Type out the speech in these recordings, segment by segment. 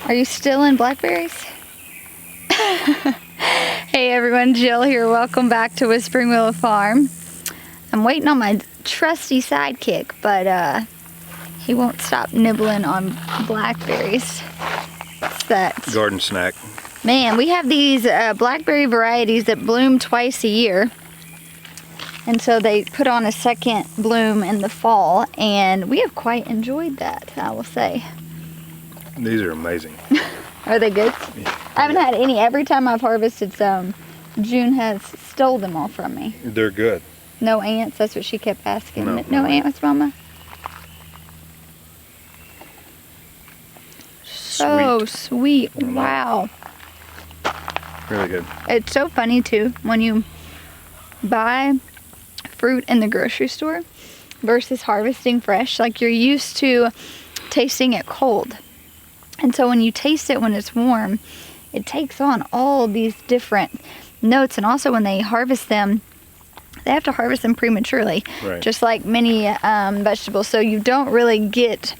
Are you still in blackberries? Hey everyone, Jill here. Welcome back to Whispering Willow Farm. I'm waiting on my trusty sidekick, but he won't stop nibbling on blackberries. What's that? Garden snack. Man, we have these blackberry varieties that bloom twice a year. And so they put on a second bloom in the fall, and we have quite enjoyed that, I will say. These are amazing. Are they good? Yeah. I haven't had any. Every time I've harvested some, June has stole them all from me. They're good. No ants? That's what she kept asking. No ants, Mama? So sweet. Wow. Really good. It's so funny too when you buy fruit in the grocery store versus harvesting fresh. Like, you're used to tasting it cold. And so when you taste it when it's warm, it takes on all these different notes. And also when they harvest them, they have to harvest them prematurely, right, just like many vegetables. So you don't really get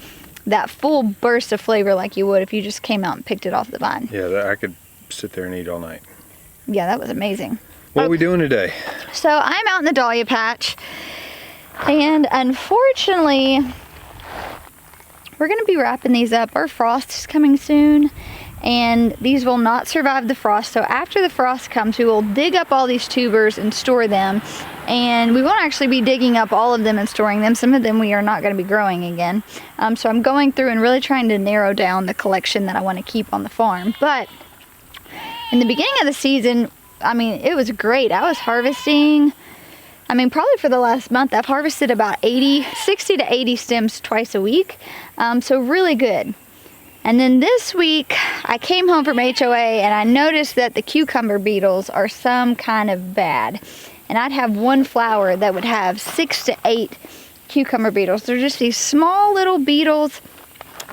that full burst of flavor like you would if you just came out and picked it off the vine. Yeah, I could sit there and eat all night. Yeah, that was amazing. What are we doing today? So I'm out in the dahlia patch, and unfortunately, we're going to be wrapping these up. Our frost is coming soon, and these will not survive the frost. So after the frost comes, we will dig up all these tubers and store them. And we won't actually be digging up all of them and storing them. Some of them we are not going to be growing again. So I'm going through and really trying to narrow down the collection that I want to keep on the farm. But in the beginning of the season, I mean, it was great. I was harvesting, I mean, probably for the last month, I've harvested about 60 to 80 stems twice a week. So really good. And then this week, I came home from HOA and I noticed that the cucumber beetles are some kind of bad. And I'd have one flower that would have 6 to 8 cucumber beetles. They're just these small little beetles.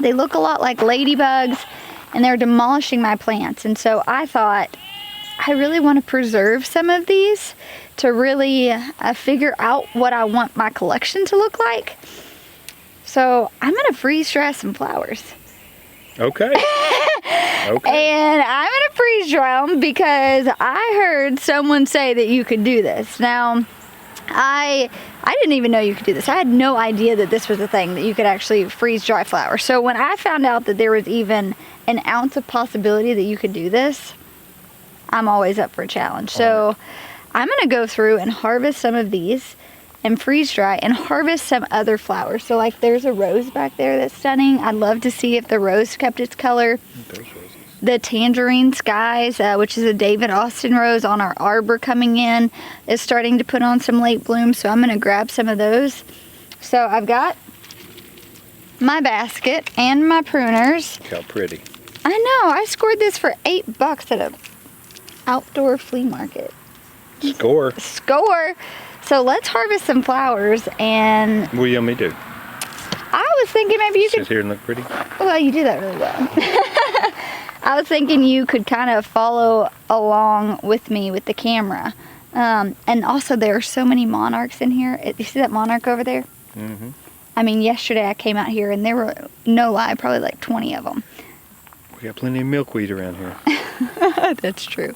They look a lot like ladybugs, and they're demolishing my plants. And so I thought, I really want to preserve some of these to really figure out what I want my collection to look like. So I'm going to freeze dry some flowers. Okay. Okay. And I'm going to freeze dry them because I heard someone say that you could do this. Now, I didn't even know you could do this. I had no idea that this was a thing, that you could actually freeze dry flowers. So when I found out that there was even an ounce of possibility that you could do this, I'm always up for a challenge. So I'm going to go through and harvest some of these and freeze dry and harvest some other flowers. So like there's a rose back there that's stunning. I'd love to see if the rose kept its color. The tangerine skies, which is a David Austin rose on our arbor coming in, is starting to put on some late blooms. So I'm going to grab some of those. So I've got my basket and my pruners. Look how pretty. I know. I scored this for $8 at a outdoor flea market. Score. Score. So let's harvest some flowers. And What do you want me to do? I was thinking maybe you could sit here and look pretty. Well, you do that really well. I was thinking you could kind of follow along with me with the camera. And also there are so many monarchs in here. You see that monarch over there? Mm-hmm. I mean, yesterday I came out here and there were, no lie, probably like 20 of them. We got plenty of milkweed around here. That's true.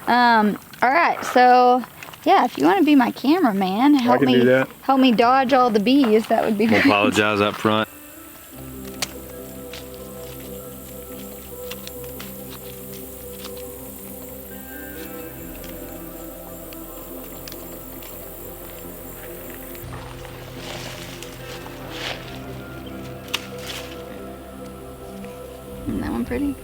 All right, so yeah, if you want to be my cameraman, help me dodge all the bees. That would be great. Apologize up front. Isn't that one pretty?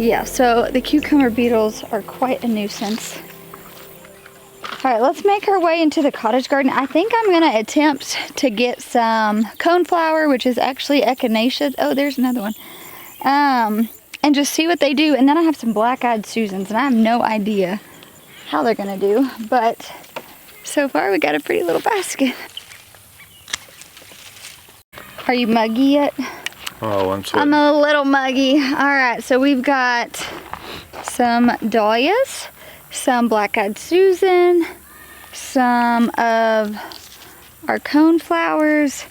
Yeah, so the cucumber beetles are quite a nuisance. All right, let's make our way into the cottage garden. I think I'm gonna attempt to get some coneflower, which is actually echinacea. Oh, there's another one. And just see what they do. And then I have some black-eyed Susans, and I have no idea how they're gonna do. But so far, we got a pretty little basket. Are you muggy yet? Oh, I'm sweating. I'm a little muggy. All right, so we've got some dahlias, some black-eyed Susan, some of our coneflowers,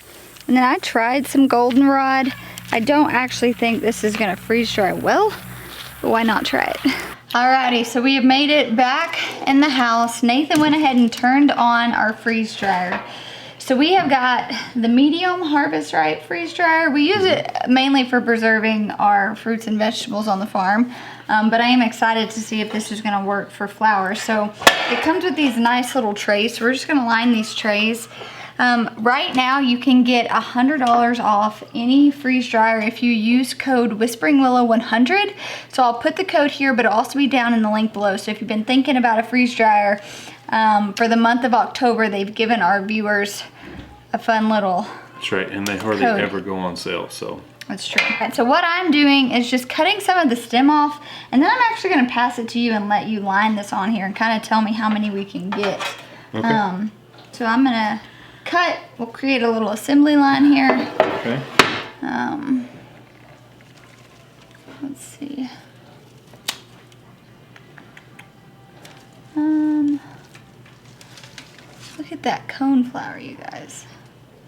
and then I tried some goldenrod. I don't actually think this is gonna freeze dry well, but why not try it? Alrighty, so we have made it back in the house. Nathan went ahead and turned on our freeze dryer. So we have got the medium Harvest Right freeze dryer. We use it mainly for preserving our fruits and vegetables on the farm, but I am excited to see if this is gonna work for flowers. So it comes with these nice little trays. So we're just gonna line these trays. Right now you can get $100 off any freeze dryer if you use code Whispering Willow 100. So I'll put the code here, but it'll also be down in the link below. So if you've been thinking about a freeze dryer, for the month of October, they've given our viewers a fun little That's right, and they hardly code. ever go on sale, so. That's true. Right, so what I'm doing is just cutting some of the stem off, and then I'm actually gonna pass it to you and let you line this on here and kind of tell me how many we can get. Okay. So I'm gonna cut, we'll create a little assembly line here. Okay. Let's see. Look at that coneflower, you guys.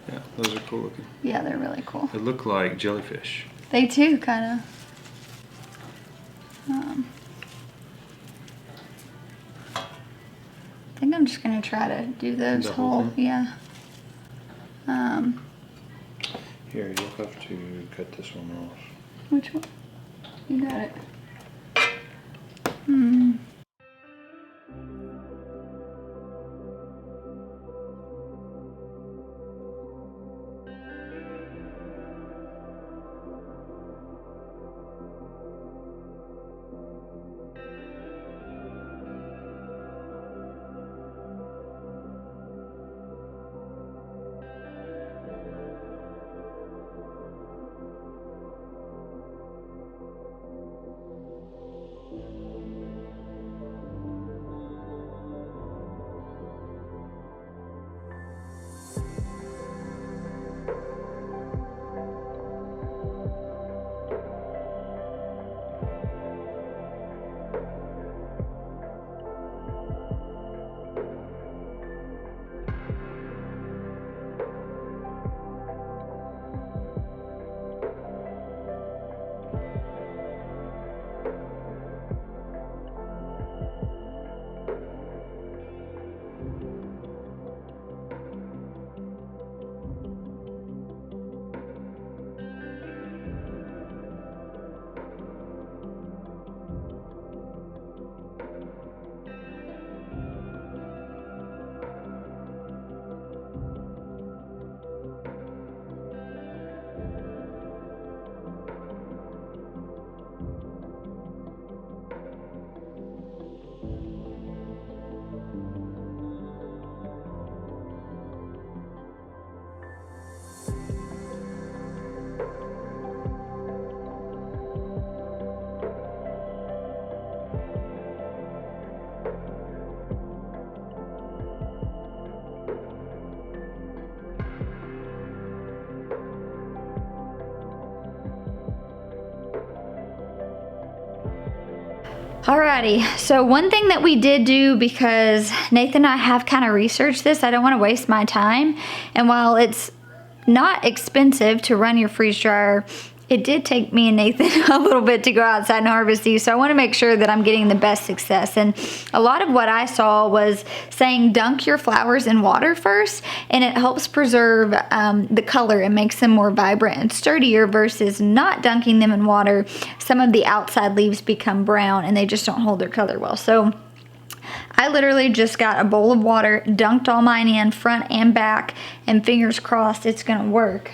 Yeah, those are cool looking. Yeah, they're really cool. They look like jellyfish. They too, kind of. I think I'm just gonna try to do those The whole whole, thing? yeah. Here, you'll have to cut this one off. Which one? You got it. Alrighty, so one thing that we did do, because Nathan and I have kind of researched this, I don't want to waste my time, and while it's not expensive to run your freeze dryer, it did take me and Nathan a little bit to go outside and harvest these, so I want to make sure that I'm getting the best success. And a lot of what I saw was saying dunk your flowers in water first, and it helps preserve the color and makes them more vibrant and sturdier, versus not dunking them in water. Some of the outside leaves become brown and they just don't hold their color well. So I literally just got a bowl of water, dunked all mine in, front and back, and fingers crossed it's gonna work.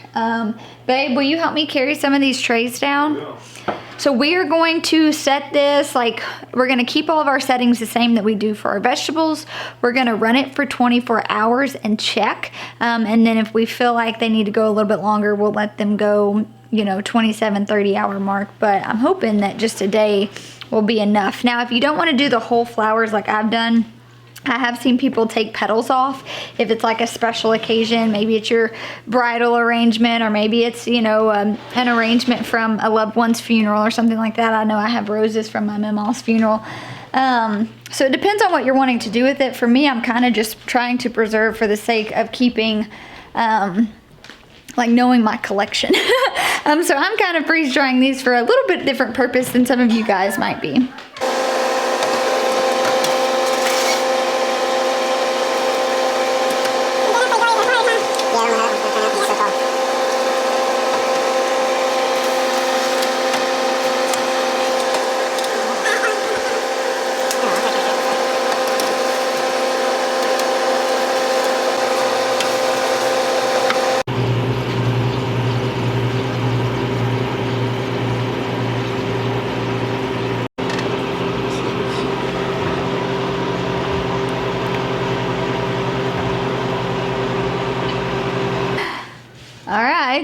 Babe, will you help me carry some of these trays down? Yeah. So we are going to set this, like, we're gonna keep all of our settings the same that we do for our vegetables. We're gonna run it for 24 hours and check. And then if we feel like they need to go a little bit longer, we'll let them go, you know, 27, 30 hour mark. But I'm hoping that just a day will be enough. Now, if you don't wanna do the whole flowers like I've done, I have seen people take petals off if it's like a special occasion. Maybe it's your bridal arrangement, or maybe it's, you know, an arrangement from a loved one's funeral or something like that. I know I have roses from my mama's funeral. So it depends on what you're wanting to do with it. For me, I'm kind of just trying to preserve for the sake of keeping, like knowing my collection. So I'm kind of freeze drying these for a little bit different purpose than some of you guys might be.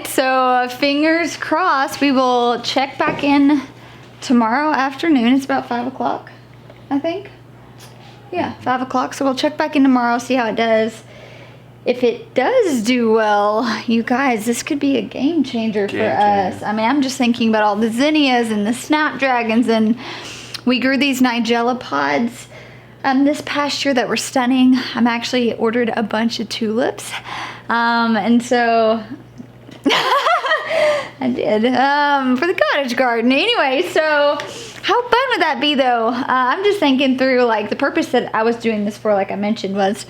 So fingers crossed, we will check back in tomorrow afternoon. It's about 5 o'clock, I think. Yeah, 5 o'clock. So we'll check back in tomorrow, see how it does. If it does do well, you guys, this could be a game changer for us. I mean, I'm just thinking about all the zinnias and the snapdragons, and we grew these Nigella pods this past year that were stunning. I'm actually ordered a bunch of tulips, and so I did, for the cottage garden. Anyway, so how fun would that be though? I'm just thinking through, like, the purpose that I was doing this for, like I mentioned, was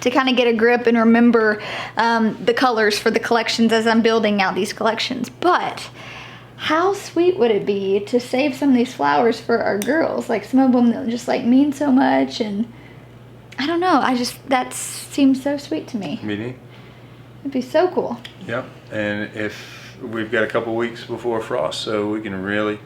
to kind of get a grip and remember the colors for the collections as I'm building out these collections. But how sweet would it be to save some of these flowers for our girls? Like, some of them that just like mean so much, and I don't know, that seems so sweet to me. Meaning? It'd be so cool. Yep, and if we've got a couple weeks before frost, so we can really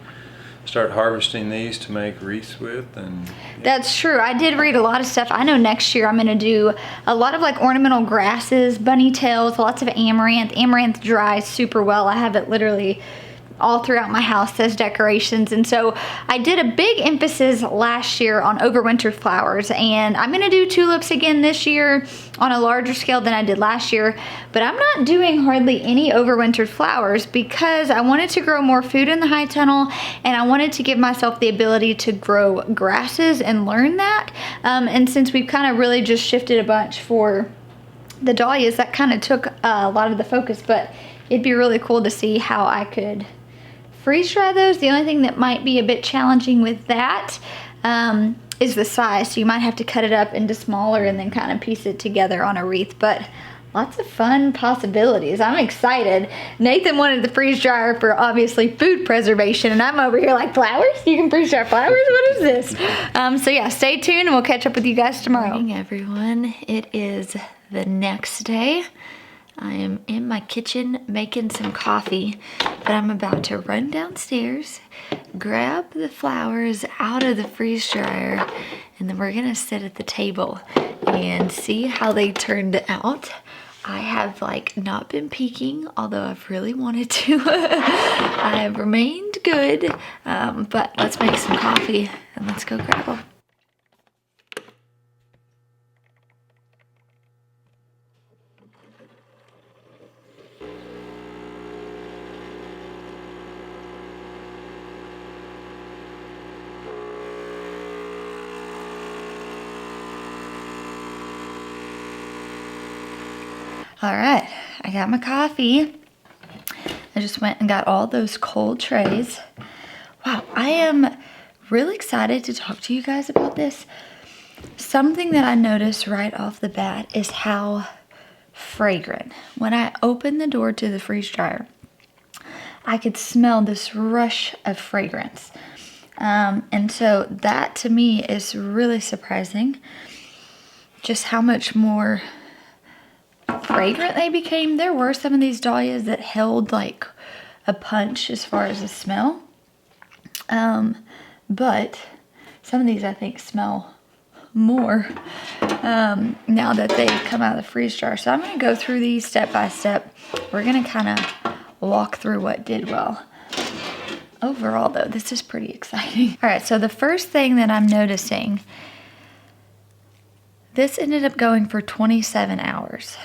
start harvesting these to make wreaths with. And yeah. That's true. I did read a lot of stuff. I know next year I'm going to do a lot of like ornamental grasses, bunny tails, lots of amaranth. Amaranth dries super well. I have it literally all throughout my house as decorations. And so I did a big emphasis last year on overwintered flowers, and I'm gonna do tulips again this year on a larger scale than I did last year, but I'm not doing hardly any overwintered flowers because I wanted to grow more food in the high tunnel, and I wanted to give myself the ability to grow grasses and learn that. And since we've kind of really just shifted a bunch for the dahlias, that kind of took a lot of the focus, but it'd be really cool to see how I could freeze dry those. The only thing that might be a bit challenging with that is the size. So you might have to cut it up into smaller and then kind of piece it together on a wreath. But lots of fun possibilities. I'm excited. Nathan wanted the freeze dryer for obviously food preservation, and I'm over here like, flowers? You can freeze dry flowers? What is this? So yeah, stay tuned and we'll catch up with you guys tomorrow. Good morning, everyone. It is the next day. I am in my kitchen making some coffee, but I'm about to run downstairs, grab the flowers out of the freeze dryer, and then we're gonna sit at the table and see how they turned out. I have like not been peeking, although I've really wanted to. I have remained good, but let's make some coffee and let's go grab them. All right, I got my coffee. I just went and got all those cold trays. Wow, I am really excited to talk to you guys about this. Something that I noticed right off the bat is how fragrant. When I opened the door to the freeze dryer, I could smell this rush of fragrance. And so that to me is really surprising. Just how much more fragrant they became. There were some of these dahlias that held like a punch as far as the smell, But some of these I think smell more now that they come out of the freeze jar. So I'm going to go through these step by step. We're going to kind of walk through what did well. Overall though, this is pretty exciting. All right, so the first thing that I'm noticing, this ended up going for 27 hours.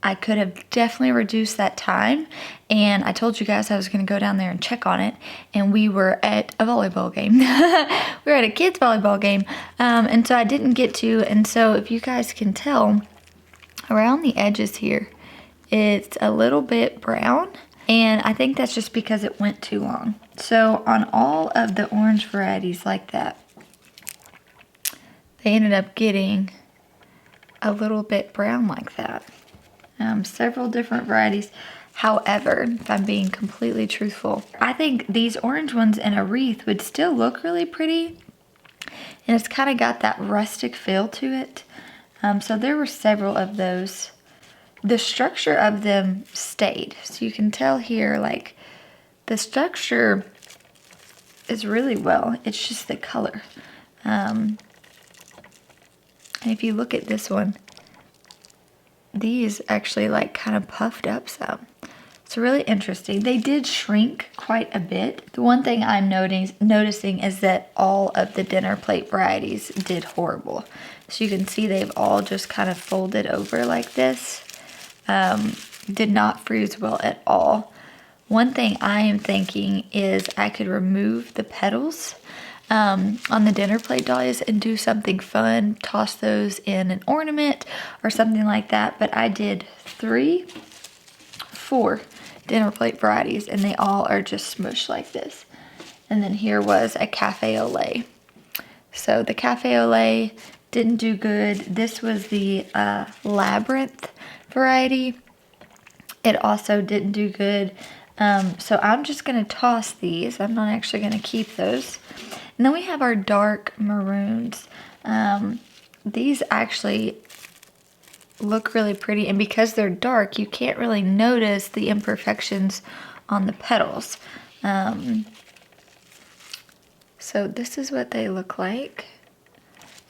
I could have definitely reduced that time, and I told you guys I was going to go down there and check on it, and we were at a volleyball game. We were at a kids volleyball game, and so I didn't get to, and so if you guys can tell, around the edges here, it's a little bit brown, and I think that's just because it went too long. So on all of the orange varieties like that, they ended up getting a little bit brown like that. Several different varieties. However, if I'm being completely truthful, I think these orange ones in a wreath would still look really pretty. And it's kind of got that rustic feel to it. So there were several of those. The structure of them stayed. So you can tell here, like, the structure is really well. It's just the color. And if you look at this one, these actually like kind of puffed up some. It's really interesting. They did shrink quite a bit. The one thing I'm noticing is that all of the dinner plate varieties did horrible. So you can see they've all just kind of folded over like this. Did not freeze well at all. One thing I am thinking is I could remove the petals on the dinner plate dahlias and do something fun, toss those in an ornament or something like that. But I did 4 dinner plate varieties, and they all are just smushed like this. And then here was a cafe au lait. So the cafe au lait didn't do good. This was the labyrinth variety. It also didn't do good. So I'm just going to toss these. I'm not actually going to keep those. And then we have our dark maroons. These actually look really pretty, and because they're dark, you can't really notice the imperfections on the petals. So this is what they look like.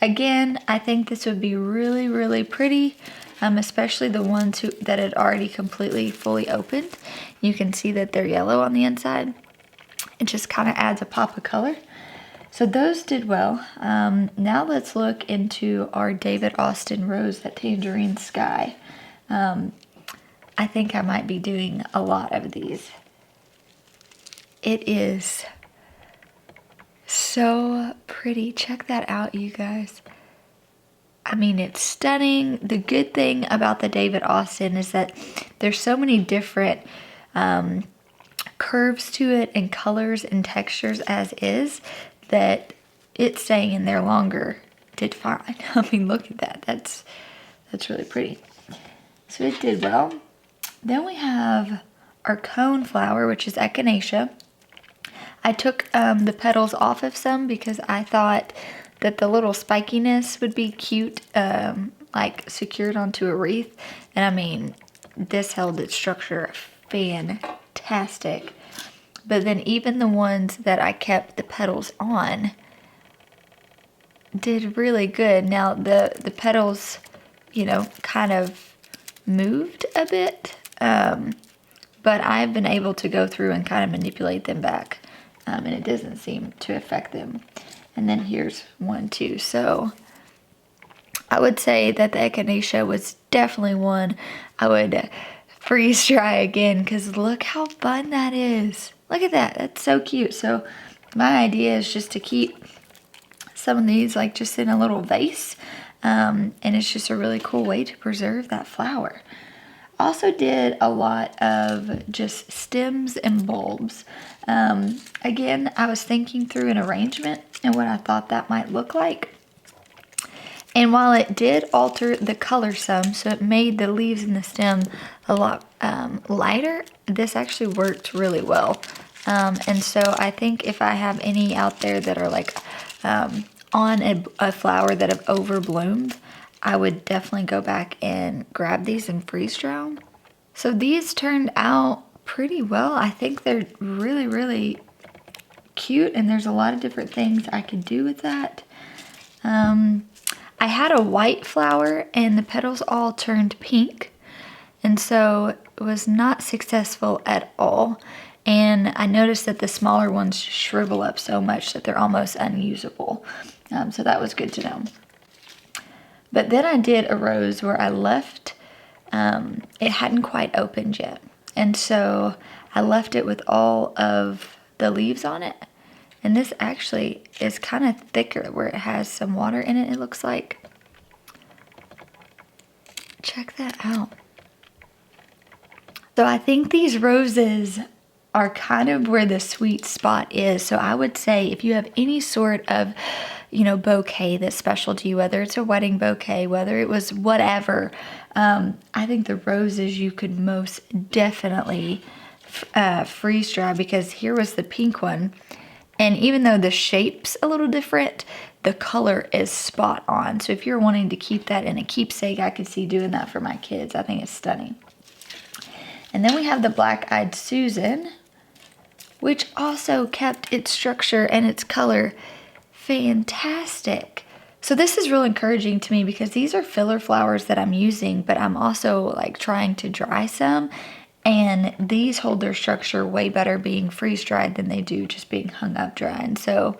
Again, I think this would be really, really pretty, especially the ones that had already completely fully opened. You can see that they're yellow on the inside. It just kind of adds a pop of color. So those did well. Now let's look into our David Austin Rose, that Tangerine Sky. I think I might be doing a lot of these. It is so pretty. Check that out, you guys. I mean, it's stunning. The good thing about the David Austin is that there's so many different curves to it and colors and textures as is, that it staying in there longer did fine. I mean, look at that. That's really pretty. So it did well. Then we have our cone flower, which is echinacea. I took the petals off of some because I thought that the little spikiness would be cute, like secured onto a wreath. And I mean, this held its structure fantastic. But then even the ones that I kept the petals on did really good. Now the petals, you know, kind of moved a bit, but I've been able to go through and kind of manipulate them back, and it doesn't seem to affect them. And then here's one too. So I would say that the echinacea was definitely one I would freeze dry again, because look how fun that is. Look at that. That's so cute. So my idea is just to keep some of these like just in a little vase. And it's just a really cool way to preserve that flower. Also did a lot of just stems and bulbs. Again, I was thinking through an arrangement and what I thought that might look like. And while it did alter the color some, so it made the leaves and the stem a lot lighter, this actually worked really well. And so I think if I have any out there that are like on a flower that have overbloomed, I would definitely go back and grab these and freeze dry them. So these turned out pretty well. I think they're really, really cute, and there's a lot of different things I could do with that. I had a white flower and the petals all turned pink, and so it was not successful at all. And I noticed that the smaller ones shrivel up so much that they're almost unusable. So that was good to know. But then I did a rose where I left, it hadn't quite opened yet. And so I left it with all of the leaves on it. And this actually is kind of thicker where it has some water in it, it looks like. Check that out. So I think these roses are kind of where the sweet spot is. So I would say if you have any sort of, you know, bouquet that's special to you, whether it's a wedding bouquet, whether it was whatever, I think the roses you could most definitely freeze dry, because here was the pink one. And even though the shape's a little different, the color is spot on. So if you're wanting to keep that in a keepsake, I could see doing that for my kids. I think it's stunning. And then we have the Black-Eyed Susan, which also kept its structure and its color fantastic. So this is real encouraging to me because these are filler flowers that I'm using, but I'm also like trying to dry some. And these hold their structure way better being freeze dried than they do just being hung up dry. And so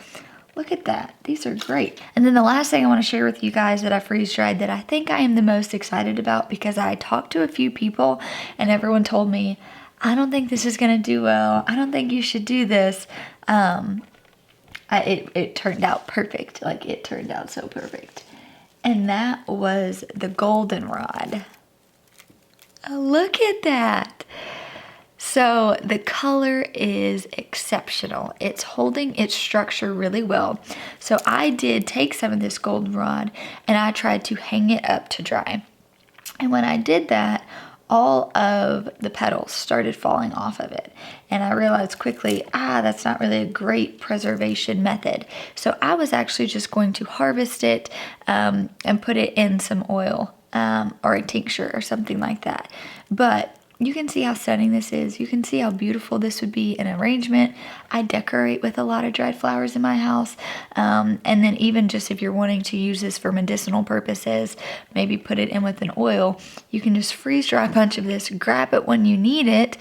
look at that. These are great. And then the last thing I want to share with you guys that I freeze dried that I think I am the most excited about, because I talked to a few people and everyone told me, I don't think this is going to do well. I don't think you should do this. It turned out perfect. Like, it turned out so perfect. And that was the goldenrod. Oh, look at that. So the color is exceptional. It's holding its structure really well. So I did take some of this goldenrod and I tried to hang it up to dry. And when I did that, all of the petals started falling off of it. And I realized quickly, that's not really a great preservation method. So I was actually just going to harvest it and put it in some oil or a tincture or something like that. But you can see how stunning this is. You can see how beautiful this would be in arrangement. I decorate with a lot of dried flowers in my house. And then even just if you're wanting to use this for medicinal purposes, maybe put it in with an oil, you can just freeze dry a bunch of this, grab it when you need it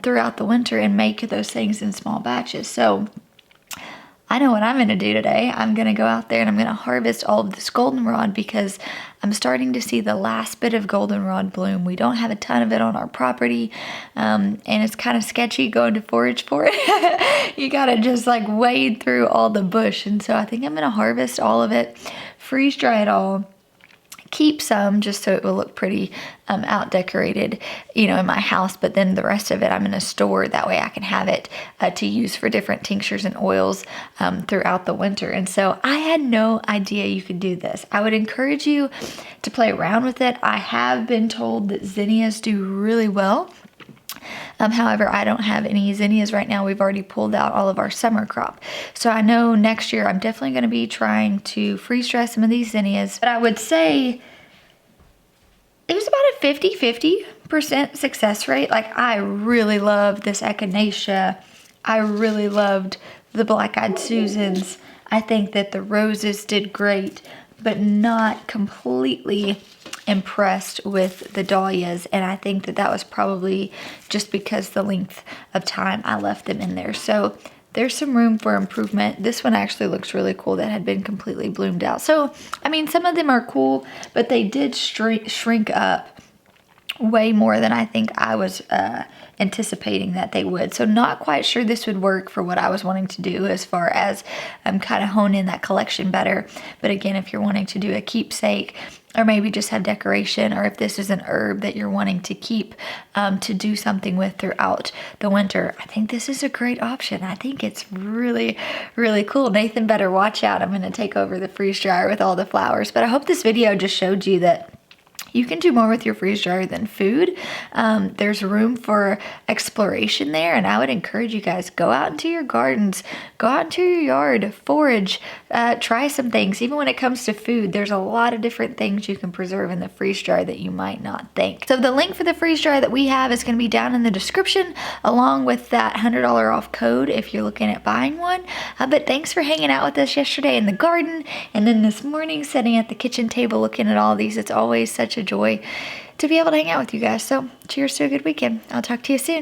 throughout the winter and make those things in small batches. So I know what I'm going to do today. I'm going to go out there and I'm going to harvest all of this goldenrod because I'm starting to see the last bit of goldenrod bloom. We don't have a ton of it on our property, and it's kind of sketchy going to forage for it. You got to just like wade through all the bush, and so I think I'm going to harvest all of it, freeze dry it all, keep some just so it will look pretty out decorated, you know, in my house, but then the rest of it I'm going to store. That way I can have it to use for different tinctures and oils throughout the winter. And so I had no idea you could do this. I would encourage you to play around with it. I have been told that zinnias do really well. However, I don't have any zinnias right now. We've already pulled out all of our summer crop. So I know next year I'm definitely going to be trying to freeze dry some of these zinnias. But I would say it was about a 50-50% success rate. Like, I really loved this echinacea. I really loved the Black-Eyed Susans. I think that the roses did great, but not completely impressed with the dahlias, and I think that that was probably just because the length of time I left them in there. So there's some room for improvement. This one actually looks really cool that had been completely bloomed out. So I mean, some of them are cool, but they did shrink up way more than I think I was anticipating that they would. So not quite sure this would work for what I was wanting to do as far as kind of hone in that collection better. But again, if you're wanting to do a keepsake, or maybe just have decoration, or if this is an herb that you're wanting to keep to do something with throughout the winter, I think this is a great option. I think it's really, really cool. Nathan better watch out. I'm going to take over the freeze dryer with all the flowers. But I hope this video just showed you that You can do more with your freeze dryer than food. There's room for exploration there, and I would encourage you guys, go out into your gardens, go out into your yard, forage, try some things. Even when it comes to food, there's a lot of different things you can preserve in the freeze dryer that you might not think. So the link for the freeze dryer that we have is going to be down in the description, along with that $100 off code if you're looking at buying one. But thanks for hanging out with us yesterday in the garden, and then this morning sitting at the kitchen table looking at all these. It's always such a joy to be able to hang out with you guys. So cheers to a good weekend. I'll talk to you soon.